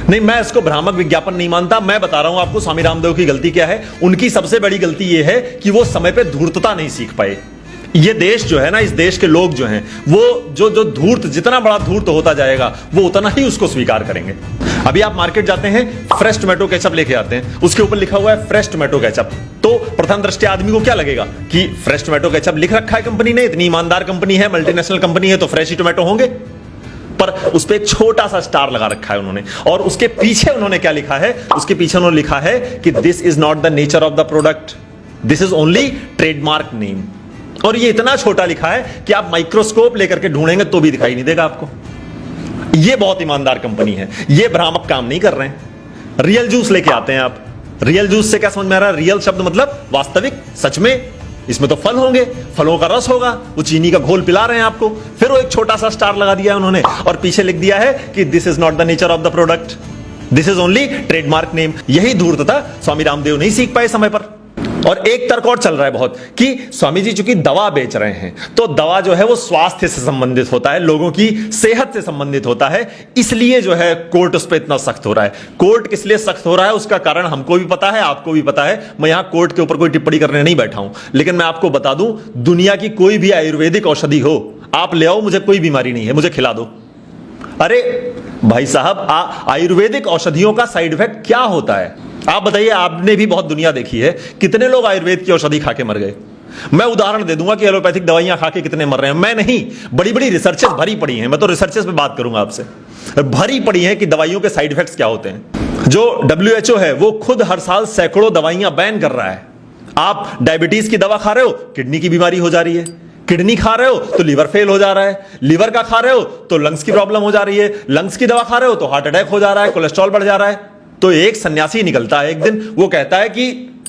नहीं, मैं इसको भ्रामक विज्ञापन नहीं मानता। मैं बता रहा हूं आपको स्वामी रामदेव की गलती क्या है। उनकी सबसे बड़ी गलती यह है कि वो समय पे धूर्तता नहीं सीख पाए। ये देश जो है ना, इस देश के लोग जो हैं, वो जो धूर्त, जितना बड़ा धूर्त होता जाएगा वो उतना ही उसको स्वीकार करेंगे। अभी आप मार्केट जाते हैं, फ्रेश टोमेटो केचप लेके आते हैं, उसके ऊपर लिखा हुआ है फ्रेश टोमेटो केचप। तो प्रथम दृष्टया आदमी को क्या लगेगा कि फ्रेश टोमेटो केचप लिख रखा है कंपनी ने, इतनी ईमानदार कंपनी है, मल्टीनेशनल कंपनी है, तो फ्रेश ही टोमेटो होंगे। पर उस पर एक छोटा सा स्टार लगा रखा है उन्होंने, और उसके पीछे उन्होंने क्या लिखा है? उसके पीछे उन्होंने लिखा है कि this is not the nature of the product, this is only trademark name. और ये इतना छोटा लिखा है कि आप माइक्रोस्कोप लेकर के ढूंढेंगे तो भी दिखाई नहीं देगा आपको। ये बहुत ईमानदार कंपनी है, ये भ्रामक काम नहीं कर रहे हैं। रियल जूस लेके आते हैं आप, रियल जूस से क्या समझ में आ रहा है? रियल शब्द मतलब वास्तविक, सच में। इसमें तो फल होंगे, फलों का रस होगा, वो चीनी का घोल पिला रहे हैं आपको। फिर वो एक छोटा सा स्टार लगा दिया है उन्होंने, और पीछे लिख दिया है कि this is not the nature of the product, this is only trademark name. यही धूर्तता स्वामी रामदेव नहीं सीख पाए समय पर। और एक तर्क और चल रहा है बहुत कि स्वामी जी चूंकि दवा बेच रहे हैं, तो दवा जो है वो स्वास्थ्य से संबंधित होता है, लोगों की सेहत से संबंधित होता है, इसलिए जो है कोर्ट उस पर इतना सख्त हो रहा है। कोर्ट किस लिए सख्त हो रहा है उसका कारण हमको भी पता है, आपको भी पता है। मैं यहां कोर्ट के ऊपर कोई टिप्पणी करने नहीं बैठा हूं, लेकिन मैं आपको बता दूं, दुनिया की कोई भी आयुर्वेदिक औषधि हो, आप ले आओ, मुझे कोई बीमारी नहीं है, मुझे खिला दो। अरे भाई साहब, आयुर्वेदिक औषधियों का साइड इफेक्ट क्या होता है आप बताइए? आपने भी बहुत दुनिया देखी है, कितने लोग आयुर्वेद की औषधि खा के मर गए। मैं उदाहरण दे दूंगा कि एलोपैथिक दवाइयां खा के कितने मर रहे हैं। मैं नहीं, बड़ी बड़ी रिसर्चेस भरी पड़ी हैं, मैं तो रिसर्चेस पे बात करूंगा आपसे, भरी पड़ी हैं कि दवाइयों के साइड इफेक्ट्स क्या होते हैं। जो WHO है वो खुद हर साल सैकड़ों दवाइयां बैन कर रहा है। आप डायबिटीज की दवा खा रहे हो, किडनी की बीमारी हो जा रही है, किडनी खा रहे हो तो लीवर फेल हो जा रहा है, लीवर का खा रहे हो तो लंग्स की प्रॉब्लम हो जा रही है, लंग्स की दवा खा रहे हो तो हार्ट अटैक हो जा रहा है, कोलेस्ट्रॉल बढ़ जा रहा है। तो एक सन्यासी निकलता है एक दिन, वो कहता है कि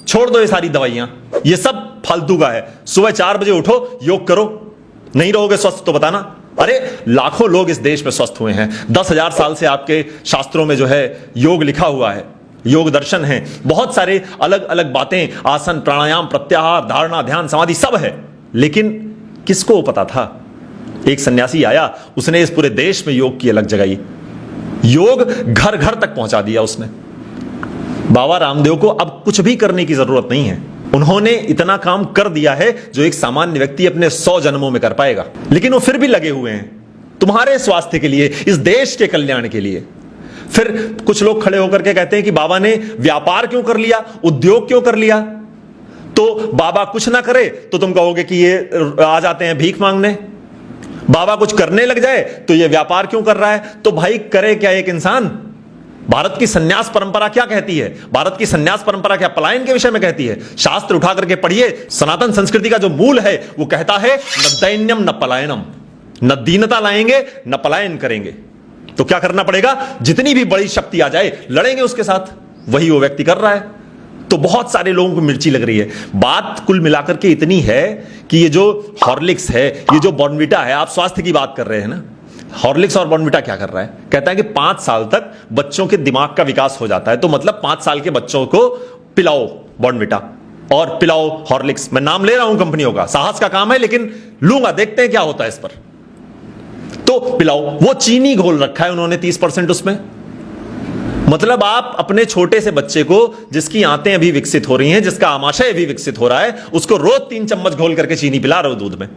छोड़ दो ये सारी दवाइयां, ये सब फालतू का है, सुबह 4 बजे उठो, योग करो, नहीं रहोगे स्वस्थ तो बताना। अरे लाखों लोग इस देश में स्वस्थ हुए हैं, 10,000 साल से आपके शास्त्रों में जो है योग लिखा हुआ है, योग दर्शन है, बहुत सारे अलग अलग बातें, आसन, प्राणायाम, प्रत्याहार, धारणा, ध्यान, समाधि सब है। लेकिन किसको पता था? एक सन्यासी आया, उसने इस पूरे देश में योग की अलग जगाई, योग घर घर तक पहुंचा दिया उसने। बाबा रामदेव को अब कुछ भी करने की जरूरत नहीं है, उन्होंने इतना काम कर दिया है जो एक सामान्य व्यक्ति अपने 100 जन्मों में कर पाएगा। लेकिन वो फिर भी लगे हुए हैं तुम्हारे स्वास्थ्य के लिए, इस देश के कल्याण के लिए। फिर कुछ लोग खड़े होकर के कहते हैं कि बाबा ने व्यापार क्यों कर लिया, उद्योग क्यों कर लिया? तो बाबा कुछ ना करे तो तुम कहोगे कि ये आ जाते हैं भीख मांगने, बाबा कुछ करने लग जाए तो ये व्यापार क्यों कर रहा है? तो भाई करे क्या एक इंसान? भारत की सन्यास परंपरा क्या कहती है? भारत की सन्यास परंपरा क्या पलायन के विषय में कहती है? शास्त्र उठा करके पढ़िए, सनातन संस्कृति का जो मूल है वो कहता है न दैन्यम न पलायनम, न दीनता लाएंगे न पलायन करेंगे। तो क्या करना पड़ेगा? जितनी भी बड़ी शक्ति आ जाए लड़ेंगे उसके साथ। वही वो व्यक्ति कर रहा है। तो बहुत सारे लोगों को मिर्ची लग रही है। बात कुल मिलाकर के इतनी है कि ये जो हॉर्लिक्स है, ये जो बॉर्नविटा है, आप स्वास्थ्य की बात कर रहे हैं ना, हॉर्लिक्स और बॉर्नविटा क्या कर रहा है? कहता है कि 5 साल तक बच्चों के दिमाग का विकास हो जाता है, तो मतलब 5 साल के बच्चों को पिलाओ बॉर्नविटा और पिलाओ हॉर्लिक्स। मैं नाम ले रहा हूं कंपनियों का, साहस का काम है लेकिन लूंगा, देखते हैं क्या होता है इस पर। तो पिलाओ, वो चीनी घोल रखा है उन्होंने 30% उसमें। मतलब आप अपने छोटे से बच्चे को, जिसकी आंतें अभी विकसित हो रही हैं, जिसका आमाशय अभी विकसित हो रहा है, उसको रोज 3 चम्मच घोल करके चीनी पिला रहे हो दूध में।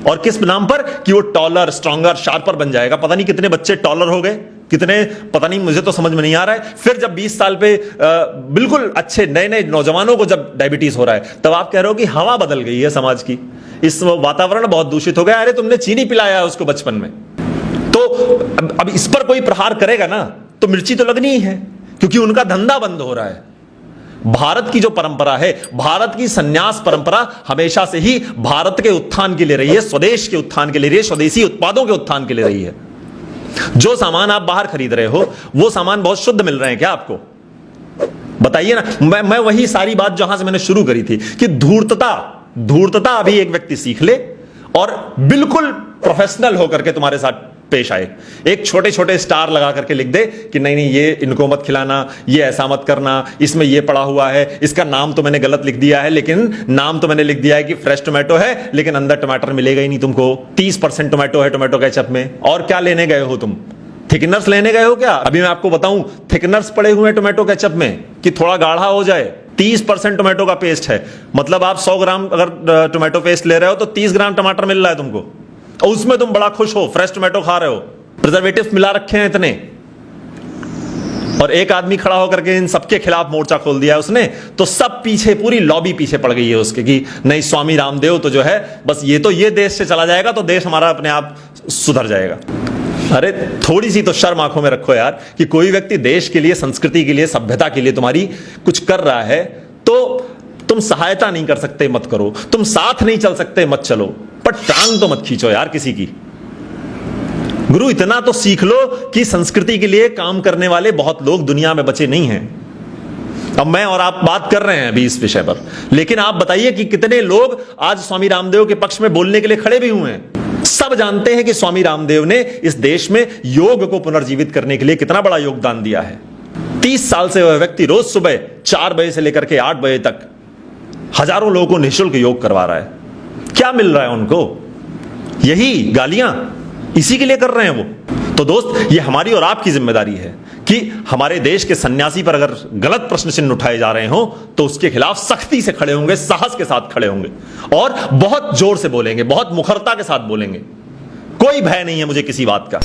और किस नाम पर? कि वो टॉलर, स्ट्रॉन्गर, शार्पर बन जाएगा। पता नहीं कितने बच्चे टॉलर हो गए, कितने पता नहीं, मुझे तो समझ में नहीं आ रहा है। फिर जब 20 साल पे बिल्कुल अच्छे नए नए नौजवानों को जब डायबिटीज हो रहा है, तब आप कह रहे हो कि हवा बदल गई है समाज की, इस वातावरण बहुत दूषित हो गया। अरे तुमने चीनी पिलाया है उसको बचपन में। तो अब इस पर कोई प्रहार करेगा ना तो मिर्ची तो लगनी ही है, क्योंकि उनका धंधा बंद हो रहा है। भारत की जो परंपरा है, भारत की सन्यास परंपरा हमेशा से ही भारत के उत्थान के लिए रही है, स्वदेश के उत्थान के लिए रही है, स्वदेशी उत्पादों के उत्थान के लिए रही है। जो सामान आप बाहर खरीद रहे हो वो सामान बहुत शुद्ध मिल रहे हैं क्या आपको? बताइए ना। मैं वही सारी बात जहां से मैंने शुरू करी थी कि धूर्तता अभी एक व्यक्ति सीख ले और बिल्कुल प्रोफेशनल होकर के तुम्हारे साथ पेश आए। एक छोटे छोटे स्टार लगा करके लिख दे कि नहीं नहीं, ये इनको मत खिलाना, ये ऐसा मत करना, इसमें ये पड़ा हुआ है, इसका नाम तो मैंने गलत लिख दिया है, लेकिन नाम तो मैंने लिख दिया है कि फ्रेश टोमेटो है, लेकिन अंदर टमाटर मिलेगा ही नहीं तुमको। 30% टोमेटो है टोमेटो केचप में, और क्या लेने गए हो तुम? थिकनर्स लेने गए हो क्या? अभी मैं आपको बताऊं, थिकनर्स पड़े हुए हैं टोमेटो केचप में कि थोड़ा गाढ़ा हो जाए। 30% टोमेटो का पेस्ट है, मतलब आप 100 ग्राम अगर टोमेटो पेस्ट ले रहे हो तो 30 ग्राम टमाटर मिल रहा है तुमको, और उसमें तुम बड़ा खुश हो, फ्रेश टोमेटो खा रहे हो। प्रिजर्वेटिव मिला रखे हैं इतने, और एक आदमी खड़ा होकर के इन सबके खिलाफ मोर्चा खोल दिया उसने, तो सब पीछे, पूरी लॉबी पीछे पड़ गई है उसके कि नहीं, स्वामी रामदेव तो जो है बस ये देश से चला जाएगा तो देश हमारा अपने आप सुधर जाएगा। अरे थोड़ी सी तो शर्म आंखों में रखो यार, कि कोई व्यक्ति देश के लिए, संस्कृति के लिए, सभ्यता के लिए तुम्हारी कुछ कर रहा है तो तुम सहायता नहीं कर सकते, मत करो। तुम साथ नहीं चल सकते, मत चलो, पर टांग तो मत खींचो यार किसी की। गुरु इतना तो सीख लो कि संस्कृति के लिए काम करने वाले बहुत लोग दुनिया में बचे नहीं हैं। अब मैं और आप बात कर रहे हैं अभी इस विषय पर, लेकिन आप बताइए कि कितने लोग आज स्वामी रामदेव के पक्ष में बोलने के लिए खड़े भी हुए हैं। सब जानते हैं कि स्वामी रामदेव ने इस देश में योग को पुनर्जीवित करने के लिए कितना बड़ा योगदान दिया है। 30 साल से वह व्यक्ति रोज सुबह 4 बजे से लेकर के 8 बजे तक हजारों लोगों को निःशुल्क योग करवा रहा है। क्या मिल रहा है उनको? यही गालियां, इसी के लिए कर रहे हैं वो। तो दोस्त, ये हमारी और आपकी जिम्मेदारी है कि हमारे देश के सन्यासी पर अगर गलत प्रश्न चिन्ह उठाए जा रहे हो तो उसके खिलाफ सख्ती से खड़े होंगे, साहस के साथ खड़े होंगे, और बहुत जोर से बोलेंगे, बहुत मुखरता के साथ बोलेंगे। कोई भय नहीं है मुझे किसी बात का।